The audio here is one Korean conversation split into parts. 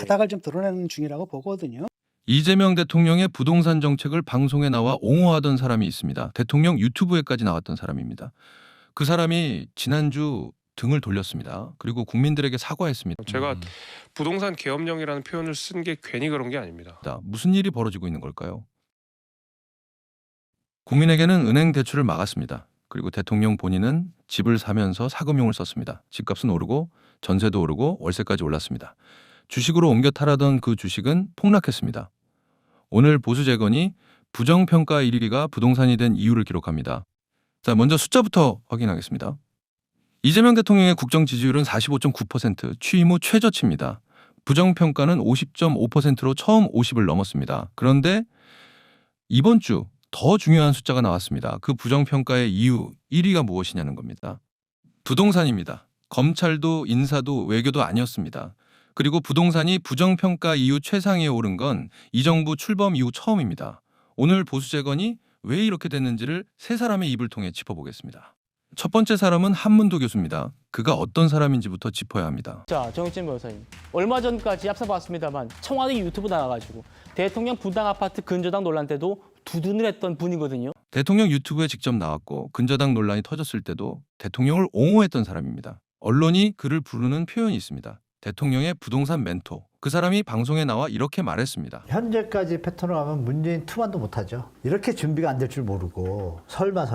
바닥을 좀 드러내는 중이라고 보거든요. 이재명 대통령의 부동산 정책을 방송에 나와 옹호하던 사람이 있습니다. 대통령 유튜브에까지 나왔던 사람입니다. 그 사람이 지난주 등을 돌렸습니다. 그리고 국민들에게 사과했습니다. 제가 부동산 계엄령이라는 표현을 쓴 게 괜히 그런 게 아닙니다. 무슨 일이 벌어지고 있는 걸까요? 국민에게는 은행 대출을 막았습니다. 그리고 대통령 본인은 집을 사면서 사금융을 썼습니다. 집값은 오르고 전세도 오르고 월세까지 올랐습니다. 주식으로 옮겨 탈하던 그 주식은 폭락했습니다. 오늘 보수재건이 부정평가 1위가 부동산이 된 이유를 기록합니다. 자, 먼저 숫자부터 확인하겠습니다. 이재명 대통령의 국정 지지율은 45.9%, 취임 후 최저치입니다. 부정평가는 50.5%로 처음 50을 넘었습니다. 그런데 이번 주 더 중요한 숫자가 나왔습니다. 그 부정평가의 이유 1위가 무엇이냐는 겁니다. 부동산입니다. 검찰도 인사도 외교도 아니었습니다. 그리고 부동산이 부정평가 이후 최상위에 오른 건 이 정부 출범 이후 처음입니다. 오늘 보수재건이 왜 이렇게 됐는지를 세 사람의 입을 통해 짚어보겠습니다. 첫 번째 사람은 한문도 교수입니다. 그가 어떤 사람인지부터 짚어야 합니다. 자, 정익진 변호사님. 얼마 전까지 앞서 봤습니다만 청와대 유튜브 나와가지고 대통령 분당 아파트 근저당 논란 때도 두둔을 했던 분이거든요. 대통령 유튜브에 직접 나왔고 근저당 논란이 터졌을 때도 대통령을 옹호했던 사람입니다. 언론이 그를 부르는 표현이 있습니다. 대통령의 부동산 멘토. 그 사람이 방송에 나와 이렇게 말했습니다. 현재까지 패턴을 가면 문재인 투만도 못하죠. 이렇게 준비가 안 될 줄 모르고 설마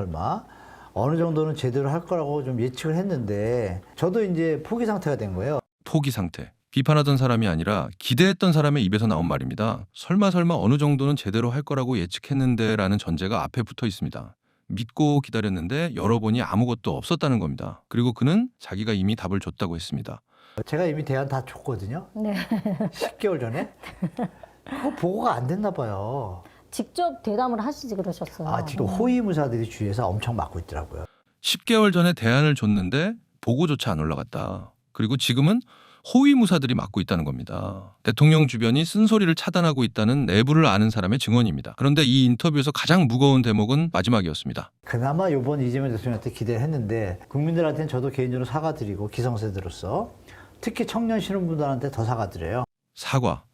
어느 정도는 제대로 할 거라고 좀 예측을 했는데 저도 이제 포기 상태가 된 거예요. 포기 상태. 비판하던 사람이 아니라 기대했던 사람의 입에서 나온 말입니다. 설마 어느 정도는 제대로 할 거라고 예측했는데 라는 전제가 앞에 붙어 있습니다. 믿고 기다렸는데 열어보니 아무것도 없었다는 겁니다. 그리고 그는 자기가 이미 답을 줬다고 했습니다. 제가 이미 대안 다 줬거든요. 네. 10개월 전에. 보고가 안 됐나 봐요. 직접 대담을 하시지 그러셨어요. 지금 호위무사들이 주위에서 엄청 막고 있더라고요. 10개월 전에 대안을 줬는데 보고조차 안 올라갔다. 그리고 지금은 호위무사들이 맡고 있다는 겁니다. 대통령 주변이 쓴소리를 차단하고 있다는 내부를 아는 사람의 증언입니다. 그런데 이 인터뷰에서 가장 무거운 대목은 마지막이었습니다. 그나마 이번 이재명 대통령한테 기대를 했는데 국민들한테는 저도 개인적으로 사과드리고 기성세대로서 특히 청년 신혼부들한테 더 사과드려요. 사과.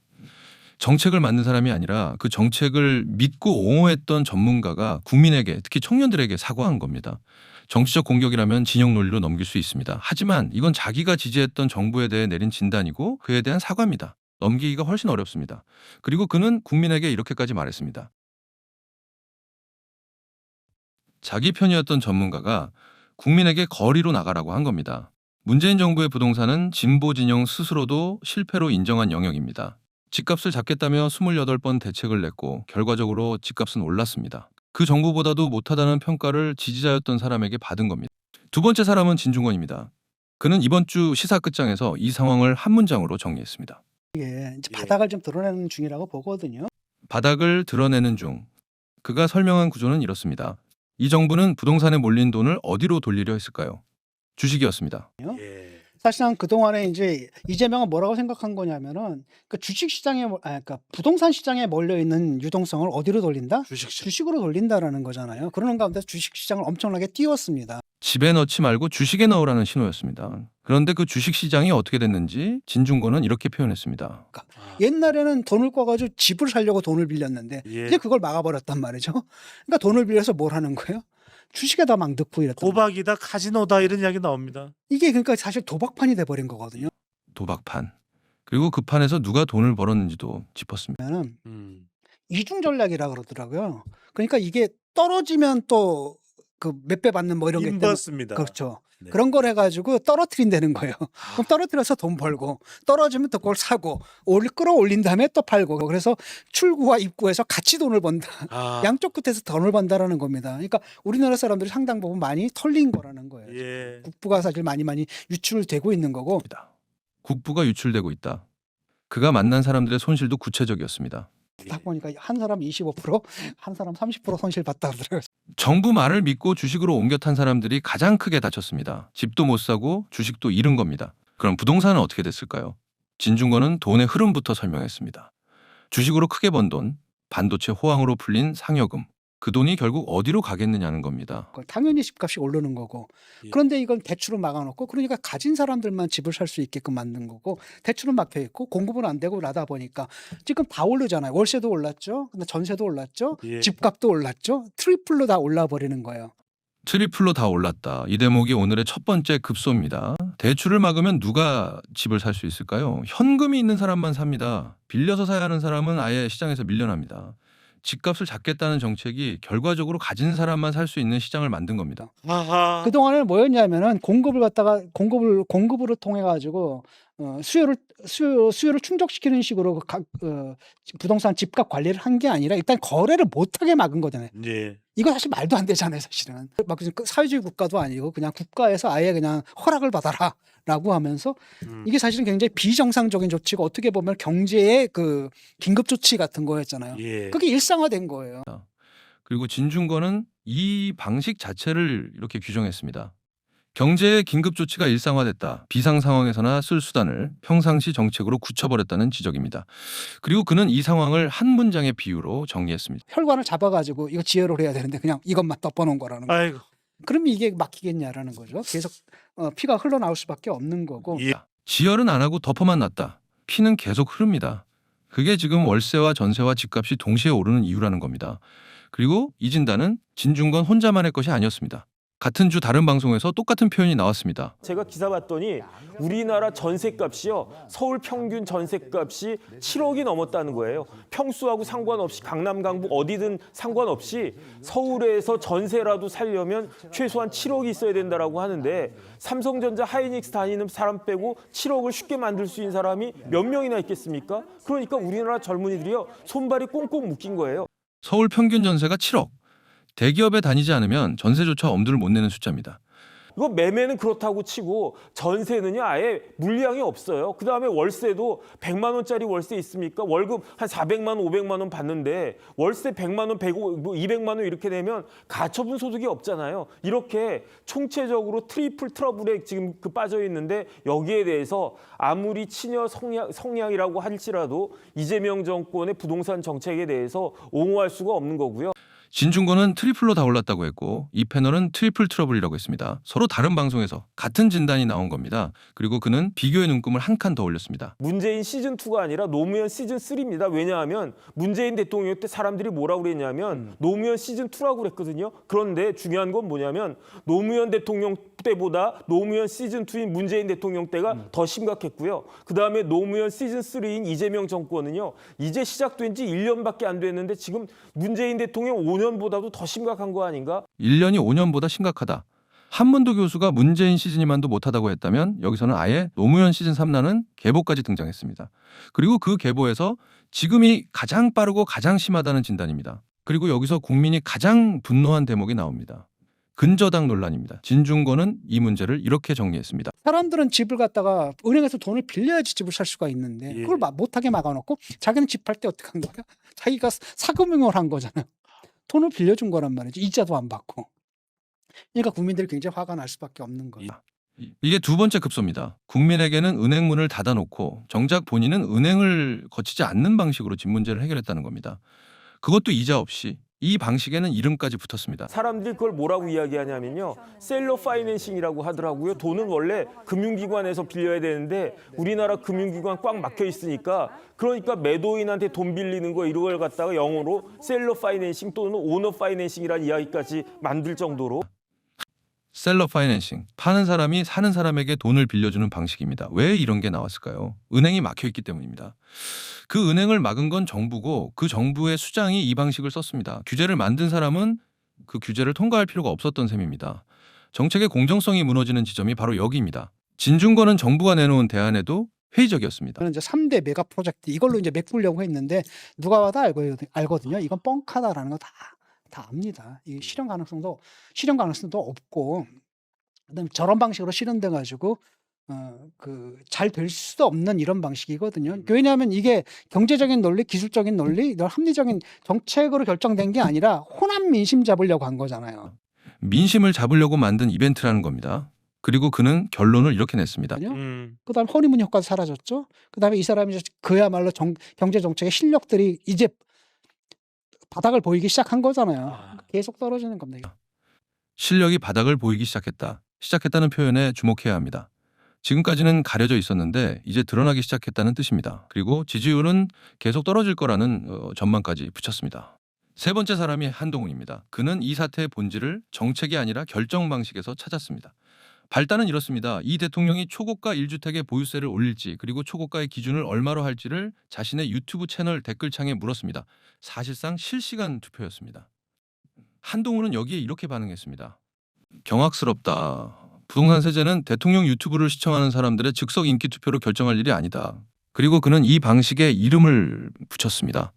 정책을 만든 사람이 아니라 그 정책을 믿고 옹호했던 전문가가 국민에게 특히 청년들에게 사과한 겁니다. 정치적 공격이라면 진영 논리로 넘길 수 있습니다. 하지만 이건 자기가 지지했던 정부에 대해 내린 진단이고 그에 대한 사과입니다. 넘기기가 훨씬 어렵습니다. 그리고 그는 국민에게 이렇게까지 말했습니다. 자기 편이었던 전문가가 국민에게 거리로 나가라고 한 겁니다. 문재인 정부의 부동산은 진보 진영 스스로도 실패로 인정한 영역입니다. 집값을 잡겠다며 28번 대책을 냈고 결과적으로 집값은 올랐습니다. 그 정부보다도 못하다는 평가를 지지자였던 사람에게 받은 겁니다. 두 번째 사람은 진중권입니다. 그는 이번 주 시사 끝장에서 이 상황을 한 문장으로 정리했습니다. 이제 바닥을 좀 드러내는 중이라고 보거든요. 바닥을 드러내는 중. 그가 설명한 구조는 이렇습니다. 이 정부는 부동산에 몰린 돈을 어디로 돌리려 했을까요? 주식이었습니다. 사실상 그동안에 이제 이재명은 뭐라고 생각한 거냐면은 그 주식 시장에 그러니까 부동산 시장에 몰려 있는 유동성을 어디로 돌린다? 주식으로 돌린다라는 거잖아요. 그러는 가운데 주식 시장을 엄청나게 띄웠습니다. 집에 넣지 말고 주식에 넣으라는 신호였습니다. 그런데 그 주식 시장이 어떻게 됐는지 진중권은 이렇게 표현했습니다. 옛날에는 돈을 꿔가지고 집을 사려고 돈을 빌렸는데 이제 그걸 막아버렸단 말이죠. 그러니까 돈을 빌려서 뭘 하는 거예요? 주식에다 막 넣고 이랬던 도박이다, 카지노다 이런 이야기 나옵니다. 이게 그러니까 사실 도박판이 돼버린 거거든요. 도박판. 그리고 그 판에서 누가 돈을 벌었는지도 짚었습니다. 이중 전략이라 그러더라고요. 그러니까 이게 떨어지면 또 그 몇 배 받는 뭐 이런 게 있다면 임봤습니다. 그렇죠. 네. 그런 걸 해가지고 떨어뜨린다는 거예요. 그럼 떨어뜨려서 돈 벌고 떨어지면 또 그걸 사고 끌어올린 다음에 또 팔고 그래서 출구와 입구에서 같이 돈을 번다. 양쪽 끝에서 돈을 번다라는 겁니다. 그러니까 우리나라 사람들이 상당 부분 많이 털린 거라는 거예요. 예. 국부가 사실 많이 유출되고 있는 거고. 국부가 유출되고 있다. 그가 만난 사람들의 손실도 구체적이었습니다. 딱 보니까 한 사람 25%, 한 사람 30% 손실 봤다 그러더라고요. 정부 말을 믿고 주식으로 옮겨 탄 사람들이 가장 크게 다쳤습니다. 집도 못 사고 주식도 잃은 겁니다. 그럼 부동산은 어떻게 됐을까요? 진중권은 돈의 흐름부터 설명했습니다. 주식으로 크게 번 돈, 반도체 호황으로 풀린 상여금, 그 돈이 결국 어디로 가겠느냐는 겁니다. 당연히 집값이 오르는 거고. 예. 그런데 이건 대출을 막아놓고 그러니까 가진 사람들만 집을 살 수 있게끔 만든 거고 대출은 막혀 있고 공급은 안 되고 나다 보니까 지금 다 오르잖아요. 월세도 올랐죠. 근데 전세도 올랐죠. 예. 집값도 올랐죠. 트리플로 다 올라 버리는 거예요. 트리플로 다 올랐다. 이 대목이 오늘의 첫 번째 급소입니다. 대출을 막으면 누가 집을 살 수 있을까요? 현금이 있는 사람만 삽니다. 빌려서 사야 하는 사람은 아예 시장에서 밀려납니다. 집값을 잡겠다는 정책이 결과적으로 가진 사람만 살 수 있는 시장을 만든 겁니다. 아하. 그동안은 뭐였냐면은 공급으로 통해 가지고 수요를 충족시키는 식으로 부동산 집값 관리를 한 게 아니라 일단 거래를 못하게 막은 거잖아요. 예. 이거 사실 말도 안 되잖아요, 사실은. 막 사회주의 국가도 아니고 그냥 국가에서 아예 그냥 허락을 받아라라고 하면서 이게 사실은 굉장히 비정상적인 조치고 어떻게 보면 경제의 그 긴급 조치 같은 거였잖아요. 예. 그게 일상화된 거예요. 그리고 진중권은 이 방식 자체를 이렇게 규정했습니다. 경제의 긴급 조치가 일상화됐다. 비상 상황에서나 쓸 수단을 평상시 정책으로 굳혀버렸다는 지적입니다. 그리고 그는 이 상황을 한 문장의 비유로 정리했습니다. 혈관을 잡아가지고 이거 지혈을 해야 되는데 그냥 이것만 덮어놓은 거라는 거예요. 아이고. 그러면 이게 막히겠냐라는 거죠. 계속 피가 흘러나올 수밖에 없는 거고. 예. 지혈은 안 하고 덮어만 놨다. 피는 계속 흐릅니다. 그게 지금 월세와 전세와 집값이 동시에 오르는 이유라는 겁니다. 그리고 이 진단은 진중권 혼자만의 것이 아니었습니다. 같은 주 다른 방송에서 똑같은 표현이 나왔습니다. 제가 기사 봤더니 우리나라 전셋값이요. 서울 평균 전셋값이 7억이 넘었다는 거예요. 평수하고 상관없이 강남 강북 어디든 상관없이 서울에서 전세라도 살려면 최소한 7억이 있어야 된다라고 하는데 삼성전자 하이닉스 다니는 사람 빼고 7억을 쉽게 만들 수 있는 사람이 몇 명이나 있겠습니까? 그러니까 우리나라 젊은이들이요. 손발이 꽁꽁 묶인 거예요. 서울 평균 전세가 7억. 대기업에 다니지 않으면 전세조차 엄두를 못 내는 숫자입니다. 이거 매매는 그렇다고 치고 전세는요 아예 물량이 없어요. 그다음에 월세도 100만 원짜리 월세 있습니까? 월급 한 400만 원, 500만 원 받는데 월세 100만 원, 200만 원 이렇게 되면 가처분 소득이 없잖아요. 이렇게 총체적으로 트리플 트러블에 지금 빠져 있는데 여기에 대해서 아무리 친여 성향이라고 할지라도 이재명 정권의 부동산 정책에 대해서 옹호할 수가 없는 거고요. 진중권은 트리플로 다 올랐다고 했고 이 패널은 트리플 트러블이라고 했습니다. 서로 다른 방송에서 같은 진단이 나온 겁니다. 그리고 그는 비교의 눈금을 한 칸 더 올렸습니다. 문재인 시즌2가 아니라 노무현 시즌3입니다. 왜냐하면 문재인 대통령 때 사람들이 뭐라고 그랬냐면 노무현 시즌2라고 그랬거든요. 그런데 중요한 건 뭐냐면 노무현 대통령 때보다 노무현 시즌2인 문재인 대통령 때가 더 심각했고요. 그다음에 노무현 시즌3인 이재명 정권은요. 이제 시작된 지 1년밖에 안 됐는데 지금 문재인 대통령 5년보다도 더 심각한 거 아닌가? 1년이 5년보다 심각하다. 한문도 교수가 문재인 시즌2만도 못하다고 했다면 여기서는 아예 노무현 시즌3라는 계보까지 등장했습니다. 그리고 그 계보에서 지금이 가장 빠르고 가장 심하다는 진단입니다. 그리고 여기서 국민이 가장 분노한 대목이 나옵니다. 근저당 논란입니다. 진중권은 이 문제를 이렇게 정리했습니다. 사람들은 집을 갖다가 은행에서 돈을 빌려야지 집을 살 수가 있는데 예. 그걸 못하게 막아놓고 자기는 집 팔 때 어떻게 한 거야? 자기가 사금융을 한 거잖아요. 돈을 빌려준 거란 말이죠. 이자도 안 받고. 그러니까 국민들이 굉장히 화가 날 수밖에 없는 거예요. 이게 두 번째 급소입니다. 국민에게는 은행 문을 닫아놓고 정작 본인은 은행을 거치지 않는 방식으로 집 문제를 해결했다는 겁니다. 그것도 이자 없이. 이 방식에는 이름까지 붙었습니다. 사람들이 그걸 뭐라고 이야기하냐면요. 셀러 파이낸싱이라고 하더라고요. 돈은 원래 금융기관에서 빌려야 되는데 우리나라 금융기관 꽉 막혀 있으니까 그러니까 매도인한테 돈 빌리는 거 이런 걸 갖다가 영어로 셀러 파이낸싱 또는 오너 파이낸싱이라는 이야기까지 만들 정도로 셀러 파이낸싱, 파는 사람이 사는 사람에게 돈을 빌려주는 방식입니다. 왜 이런 게 나왔을까요? 은행이 막혀있기 때문입니다. 그 은행을 막은 건 정부고 그 정부의 수장이 이 방식을 썼습니다. 규제를 만든 사람은 그 규제를 통과할 필요가 없었던 셈입니다. 정책의 공정성이 무너지는 지점이 바로 여기입니다. 진중권은 정부가 내놓은 대안에도 회의적이었습니다. 저는 이제 3대 메가 프로젝트 이걸로 이제 메꾸려고 했는데 누가 봐도 알거든요. 이건 뻥카다라는 거 다 압니다. 이 실현 가능성도 없고 그다음에 저런 방식으로 실현돼 가지고 잘 될 수도 없는 이런 방식이거든요. 왜냐하면 이게 경제적인 논리, 기술적인 논리, 합리적인 정책으로 결정된 게 아니라 호남 민심 잡으려고 한 거잖아요. 민심을 잡으려고 만든 이벤트라는 겁니다. 그리고 그는 결론을 이렇게 냈습니다. 그다음에 허니문 효과도 사라졌죠. 그다음에 이 사람이 그야말로 경제 정책의 실력들이 이제 바닥을 보이기 시작한 거잖아요. 계속 떨어지는 겁니다. 실력이 바닥을 보이기 시작했다. 시작했다는 표현에 주목해야 합니다. 지금까지는 가려져 있었는데 이제 드러나기 시작했다는 뜻입니다. 그리고 지지율은 계속 떨어질 거라는 전망까지 붙였습니다. 세 번째 사람이 한동훈입니다. 그는 이 사태의 본질을 정책이 아니라 결정 방식에서 찾았습니다. 발단은 이렇습니다. 이 대통령이 초고가 1주택의 보유세를 올릴지 그리고 초고가의 기준을 얼마로 할지를 자신의 유튜브 채널 댓글창에 물었습니다. 사실상 실시간 투표였습니다. 한동훈은 여기에 이렇게 반응했습니다. 경악스럽다. 부동산 세제는 대통령 유튜브를 시청하는 사람들의 즉석 인기 투표로 결정할 일이 아니다. 그리고 그는 이 방식에 이름을 붙였습니다.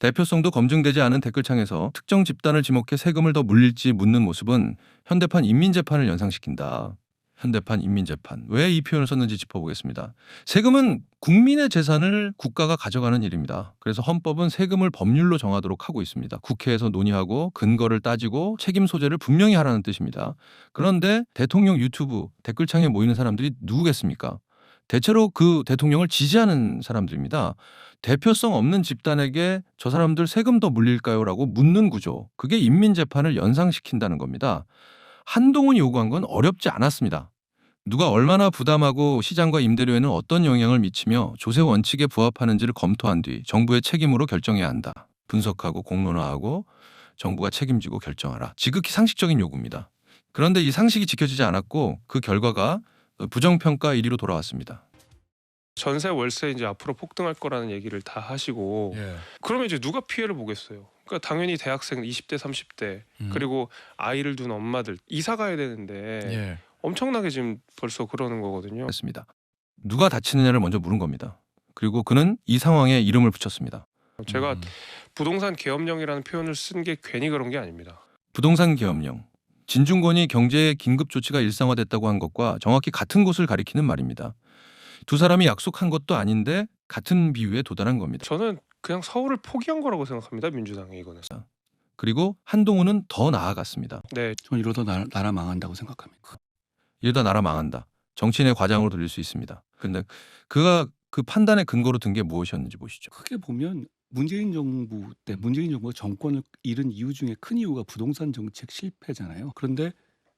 대표성도 검증되지 않은 댓글창에서 특정 집단을 지목해 세금을 더 물릴지 묻는 모습은 현대판 인민재판을 연상시킨다. 현대판 인민재판. 왜 이 표현을 썼는지 짚어보겠습니다. 세금은 국민의 재산을 국가가 가져가는 일입니다. 그래서 헌법은 세금을 법률로 정하도록 하고 있습니다. 국회에서 논의하고 근거를 따지고 책임 소재를 분명히 하라는 뜻입니다. 그런데 대통령 유튜브 댓글창에 모이는 사람들이 누구겠습니까? 대체로 그 대통령을 지지하는 사람들입니다. 대표성 없는 집단에게 저 사람들 세금 더 물릴까요? 라고 묻는 구조. 그게 인민재판을 연상시킨다는 겁니다. 한동훈이 요구한 건 어렵지 않았습니다. 누가 얼마나 부담하고 시장과 임대료에는 어떤 영향을 미치며 조세 원칙에 부합하는지를 검토한 뒤 정부의 책임으로 결정해야 한다. 분석하고 공론화하고 정부가 책임지고 결정하라. 지극히 상식적인 요구입니다. 그런데 이 상식이 지켜지지 않았고 그 결과가 부정평가 1위로 돌아왔습니다. 전세 월세 이제 앞으로 폭등할 거라는 얘기를 다 하시고 그러면 이제 누가 피해를 보겠어요? 그러니까 당연히 대학생 20대 30대 그리고 아이를 둔 엄마들 이사 가야 되는데 엄청나게 지금 벌써 그러는 거거든요. 했습니다. 누가 다치느냐를 먼저 물은 겁니다. 그리고 그는 이 상황에 이름을 붙였습니다. 제가 부동산 계엄령이라는 표현을 쓴 게 괜히 그런 게 아닙니다. 부동산 계엄령. 진중권이 경제의 긴급 조치가 일상화됐다고 한 것과 정확히 같은 곳을 가리키는 말입니다. 두 사람이 약속한 것도 아닌데 같은 비유에 도달한 겁니다. 저는 그냥 서울을 포기한 거라고 생각합니다. 민주당이 이거는. 그리고 한동훈은 더 나아갔습니다. 네, 전 이러다 나라 망한다고 생각합니다. 이러다 나라 망한다. 정치인의 과장으로 들릴 수 있습니다. 근데 그가 그 판단의 근거로 든 게 무엇이었는지 보시죠. 크게 보면 문재인 정부 때 문재인 정부가 정권을 잃은 이유 중에 큰 이유가 부동산 정책 실패잖아요. 그런데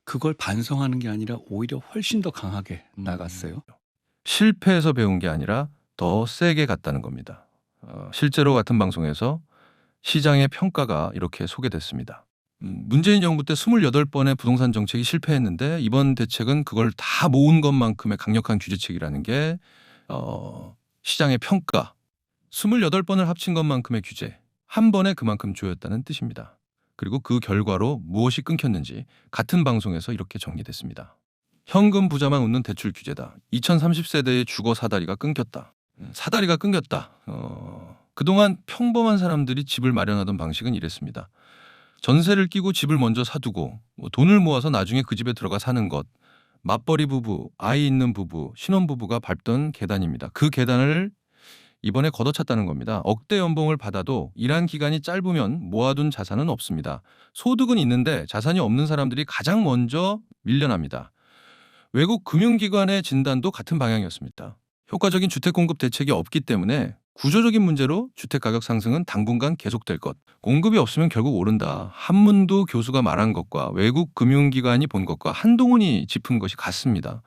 그걸 반성하는 게 아니라 오히려 훨씬 더 강하게 나갔어요. 실패해서 배운 게 아니라 더 세게 갔다는 겁니다. 실제로 같은 방송에서 시장의 평가가 이렇게 소개됐습니다. 문재인 정부 때 28번의 부동산 정책이 실패했는데 이번 대책은 그걸 다 모은 것만큼의 강력한 규제책이라는 게 시장의 평가. 28번을 합친 것만큼의 규제. 한 번에 그만큼 조였다는 뜻입니다. 그리고 그 결과로 무엇이 끊겼는지 같은 방송에서 이렇게 정리됐습니다. 현금 부자만 웃는 대출 규제다. 2030세대의 주거 사다리가 끊겼다. 사다리가 끊겼다. 그동안 평범한 사람들이 집을 마련하던 방식은 이랬습니다. 전세를 끼고 집을 먼저 사두고 돈을 모아서 나중에 그 집에 들어가 사는 것. 맞벌이 부부, 아이 있는 부부, 신혼부부가 밟던 계단입니다. 그 계단을 이번에 걷어찼다는 겁니다. 억대 연봉을 받아도 일한 기간이 짧으면 모아둔 자산은 없습니다. 소득은 있는데 자산이 없는 사람들이 가장 먼저 밀려납니다. 외국 금융기관의 진단도 같은 방향이었습니다. 효과적인 주택 공급 대책이 없기 때문에 구조적인 문제로 주택가격 상승은 당분간 계속될 것. 공급이 없으면 결국 오른다. 한문두 교수가 말한 것과 외국 금융기관이 본 것과 한동훈이 짚은 것이 같습니다.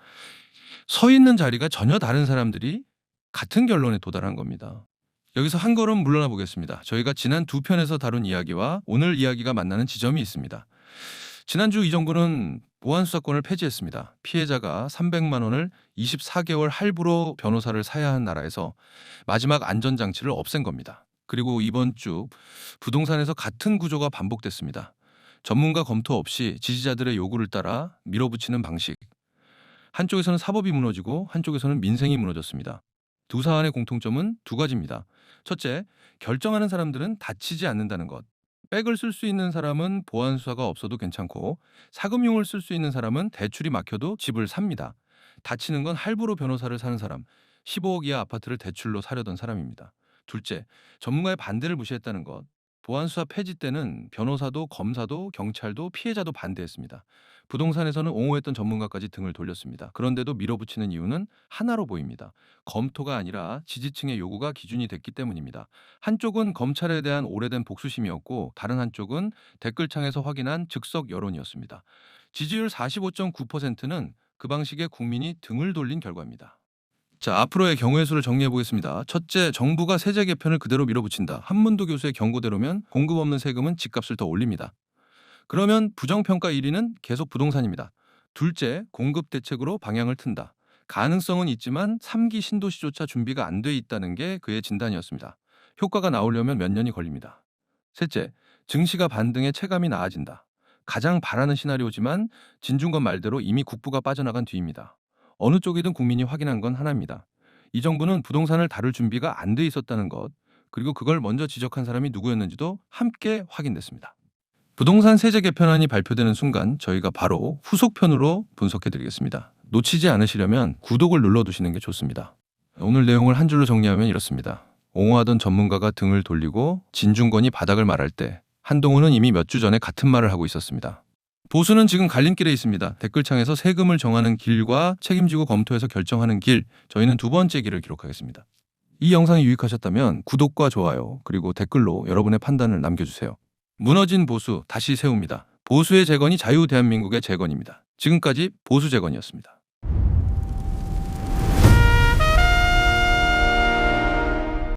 서 있는 자리가 전혀 다른 사람들이 같은 결론에 도달한 겁니다. 여기서 한 걸음 물러나 보겠습니다. 저희가 지난 두 편에서 다룬 이야기와 오늘 이야기가 만나는 지점이 있습니다. 지난주 이 정부는 보안수사권을 폐지했습니다. 피해자가 300만 원을 24개월 할부로 변호사를 사야 하는 나라에서 마지막 안전장치를 없앤 겁니다. 그리고 이번 주 부동산에서 같은 구조가 반복됐습니다. 전문가 검토 없이 지지자들의 요구를 따라 밀어붙이는 방식. 한쪽에서는 사법이 무너지고 한쪽에서는 민생이 무너졌습니다. 두 사안의 공통점은 두 가지입니다. 첫째, 결정하는 사람들은 다치지 않는다는 것. 백을 쓸 수 있는 사람은 보안수사가 없어도 괜찮고 사금융을 쓸 수 있는 사람은 대출이 막혀도 집을 삽니다. 다치는 건 할부로 변호사를 사는 사람, 15억 이하 아파트를 대출로 사려던 사람입니다. 둘째, 전문가의 반대를 무시했다는 것. 보안수사 폐지 때는 변호사도 검사도 경찰도 피해자도 반대했습니다. 부동산에서는 옹호했던 전문가까지 등을 돌렸습니다. 그런데도 밀어붙이는 이유는 하나로 보입니다. 검토가 아니라 지지층의 요구가 기준이 됐기 때문입니다. 한쪽은 검찰에 대한 오래된 복수심이었고 다른 한쪽은 댓글창에서 확인한 즉석 여론이었습니다. 지지율 45.9%는 그 방식에 국민이 등을 돌린 결과입니다. 자, 앞으로의 경우의 수를 정리해 보겠습니다. 첫째, 정부가 세제 개편을 그대로 밀어붙인다. 한문도 교수의 경고대로면 공급 없는 세금은 집값을 더 올립니다. 그러면 부정평가 1위는 계속 부동산입니다. 둘째, 공급 대책으로 방향을 튼다. 가능성은 있지만 3기 신도시조차 준비가 안 돼 있다는 게 그의 진단이었습니다. 효과가 나오려면 몇 년이 걸립니다. 셋째, 증시가 반등해 체감이 나아진다. 가장 바라는 시나리오지만 진중권 말대로 이미 국부가 빠져나간 뒤입니다. 어느 쪽이든 국민이 확인한 건 하나입니다. 이 정부는 부동산을 다룰 준비가 안 돼 있었다는 것, 그리고 그걸 먼저 지적한 사람이 누구였는지도 함께 확인됐습니다. 부동산 세제 개편안이 발표되는 순간 저희가 바로 후속편으로 분석해드리겠습니다. 놓치지 않으시려면 구독을 눌러두시는 게 좋습니다. 오늘 내용을 한 줄로 정리하면 이렇습니다. 옹호하던 전문가가 등을 돌리고 진중권이 바닥을 말할 때 한동훈은 이미 몇 주 전에 같은 말을 하고 있었습니다. 보수는 지금 갈림길에 있습니다. 댓글창에서 세금을 정하는 길과 책임지고 검토해서 결정하는 길, 저희는 두 번째 길을 기록하겠습니다. 이 영상이 유익하셨다면 구독과 좋아요, 그리고 댓글로 여러분의 판단을 남겨주세요. 무너진 보수 다시 세웁니다. 보수의 재건이 자유 대한민국의 재건입니다. 지금까지 보수 재건이었습니다.